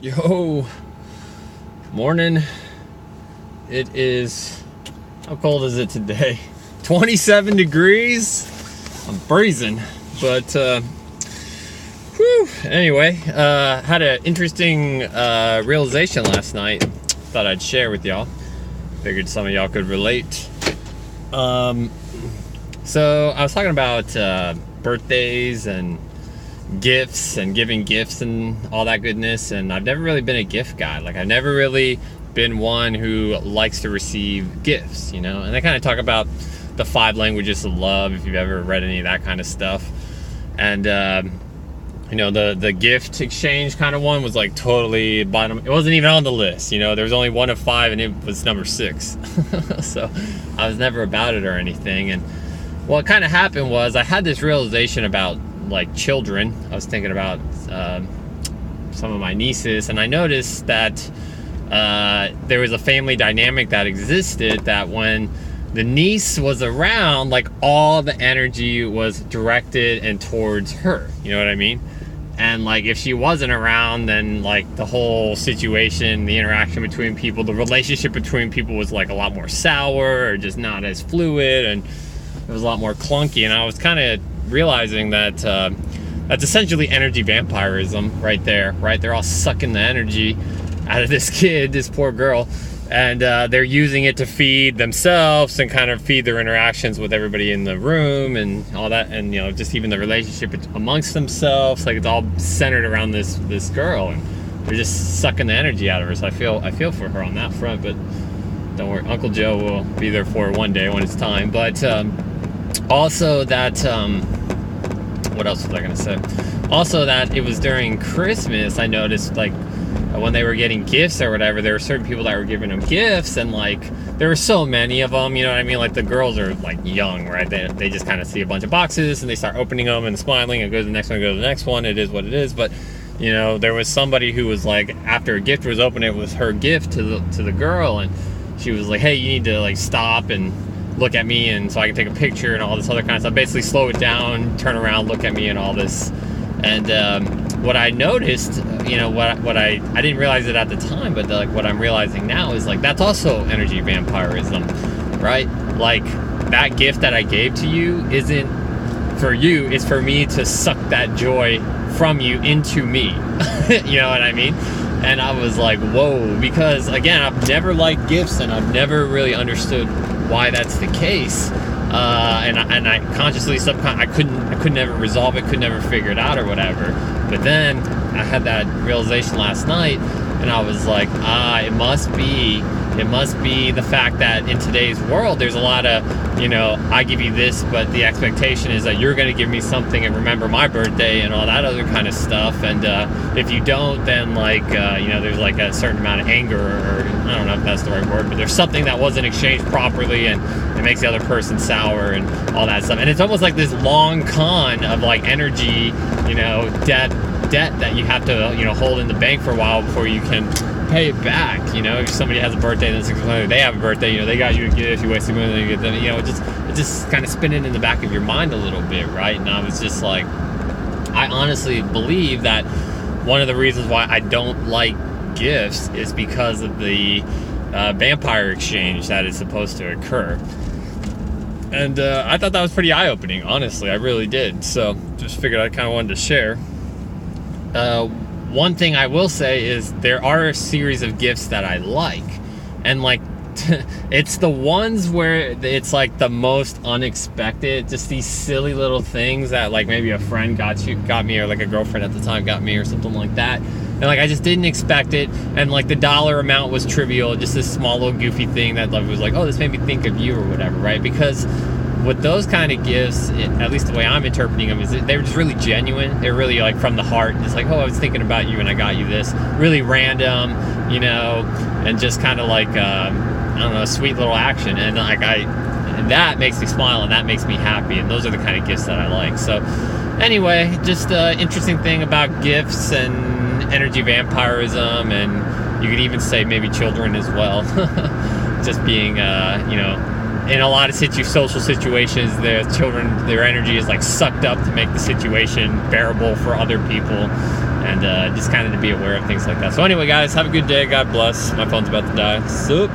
Yo, morning. It is, how cold is it today? 27 degrees. I'm freezing, but anyway, had an interesting realization last night. Thought I'd share with y'all. Figured some of y'all could relate. So I was talking about birthdays and gifts and giving gifts and all that goodness, and I've never really been a gift guy. Like, I've never really been one who likes to receive gifts, and they kind of talk about the 5 languages of love, if you've ever read any of that kind of stuff. And the gift exchange kind of one was like totally bottom. It wasn't even on the list. There was only one of 5 and it was number 6. So I was never about it or anything. And what kind of happened was I had this realization about like children. I was thinking about some of my nieces, and I noticed that there was a family dynamic that existed, that when the niece was around, like, all the energy was directed and towards her, you know what I mean? And like, if she wasn't around, then like the whole situation, the interaction between people, the relationship between people was like a lot more sour or just not as fluid, and it was a lot more clunky. And I was kind of realizing that that's essentially energy vampirism right there, right? They're all sucking the energy out of this kid, this poor girl, and they're using it to feed themselves and kind of feed their interactions with everybody in the room and all that, and just even the relationship amongst themselves. Like, it's all centered around this girl, and they're just sucking the energy out of her. So I feel for her on that front, but don't worry, Uncle Joe will be there for her one day when it's time. But also that what else was I gonna say? Also, that it was during Christmas, I noticed, like, when they were getting gifts or whatever, there were certain people that were giving them gifts, and like, there were so many of them, you know what I mean? Like, the girls are like young, right? They just kind of see a bunch of boxes and they start opening them and smiling, and go to the next one, go to the next one. It is what it is. But there was somebody who was like, after a gift was opened, it was her gift to the girl, and she was like, hey, you need to like stop and look at me, and so I can take a picture and all this other kind of stuff. Basically slow it down, turn around, look at me, and all this. And what I noticed, what I didn't realize it at the time, but what I'm realizing now is, like, that's also energy vampirism, right? Like, that gift that I gave to you isn't for you, it's for me to suck that joy from you into me. You know what I mean? And I was like, whoa, because again, I've never liked gifts, and I've never really understood why that's the case. And I consciously, I could never resolve it, could never figure it out or whatever. But then I had that realization last night, and I was like, it must be the fact that in today's world, there's a lot of, I give you this, but the expectation is that you're going to give me something and remember my birthday and all that other kind of stuff. And if you don't, then there's like a certain amount of anger, or I don't know if that's the right word, but there's something that wasn't exchanged properly, and it makes the other person sour and all that stuff. And it's almost like this long con of like energy, debt that you have to, hold in the bank for a while before you can pay it back. If somebody has a birthday, then 6 months later they have a birthday, they got you a gift, you wasted money, then you get them, it just kind of spinning in the back of your mind a little bit, right? And I was just like, I honestly believe that one of the reasons why I don't like gifts is because of the vampire exchange that is supposed to occur. And I thought that was pretty eye-opening, honestly. I really did. So just figured I kind of wanted to share. One thing I will say is there are a series of gifts that I like, and like it's the ones where it's like the most unexpected, just these silly little things that like maybe a friend got me, or like a girlfriend at the time got me, or something like that, and like I just didn't expect it, and like the dollar amount was trivial, just this small little goofy thing that like was like, oh, this made me think of you or whatever, right? Because with those kind of gifts, at least the way I'm interpreting them, is that they're just really genuine. They're really like from the heart. It's like, oh, I was thinking about you and I got you this. Really random, and just kind of like, I don't know, a sweet little action. And like and that makes me smile, and that makes me happy. And those are the kind of gifts that I like. So anyway, just an interesting thing about gifts and energy vampirism, and you could even say maybe children as well. Just being, in a lot of social situations, the children, their energy is like sucked up to make the situation bearable for other people. and just kind of to be aware of things like that. So anyway, guys, have a good day. God bless. My phone's about to die. Sup.